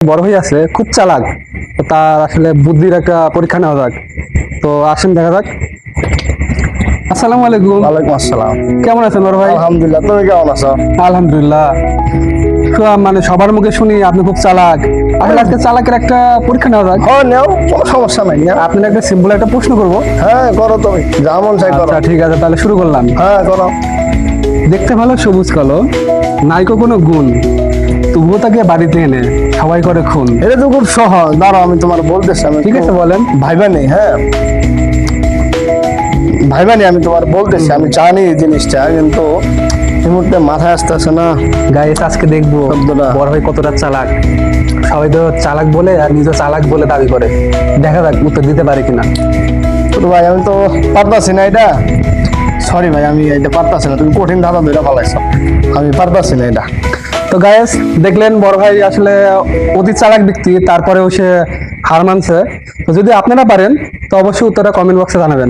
বড় ভাই আছে খুব চালাক, তো তার আসলে বুদ্ধির একটা পরীক্ষা নেওয়া যাক। তো আসেন দেখা যাক। আসসালামু আলাইকুম। ওয়ালাইকুম আসসালাম। কেমন আছেন বড় ভাই? আলহামদুলিল্লাহ, তুমি কেমন আছো? আলহামদুলিল্লাহ। তো মানে সবার মুখে শুনি আপনি খুব চালাক, আসলে আজকে চালাকের একটা পরীক্ষা নেওয়া যাক। হ্যাঁ, নেও, কোনো সমস্যা নাই। নেও। আপনার একটা সিম্পল একটা প্রশ্ন করবো। হ্যাঁ, করো, তুমি যা মন চাই করো। আচ্ছা ঠিক আছে, তাহলে শুরু করলাম। হ্যাঁ, করো। দেখতে ভালো সবুজ কালো, নাইকো কোনো গুণ, তবুও তাকে বাড়িতে এনে সবাই করে খুন। এটা তো খুব সহজ, দাঁড়াও আমি তোমার বলতেছি। আমি ঠিক আছে বলেন। ভাইবা নেই, হ্যাঁ ভাইবা নেই, আমি তোমার বলতেছি। আমি জানি এই জিনিসটা, কিন্তু এই মুহূর্তে মাথায় আসতেছে না। গাইস আজকে দেখবো শব্দটা। বড় ভাই কতটা চালাক। সবাই তো চালাক বলে আর নিজে চালাক বলে দাবি করে, দেখা যাক উত্তর দিতে পারে কিনা। ছোট ভাই, আমি তো পারতাছি না এটা। সরি ভাই, আমি এটা পারতাছি না। তুমি কঠিন ধাঁধা ধরে ফেলাইছো, আমি পারতাছি না এটা। তো গাইস দেখলেন বড় ভাই আসলে অতি চালাক ব্যক্তি, তারপরেও সে হার মানছে। তো যদি আপনারা পারেন তো অবশ্যই উত্তরটা কমেন্ট বক্সে জানাবেন।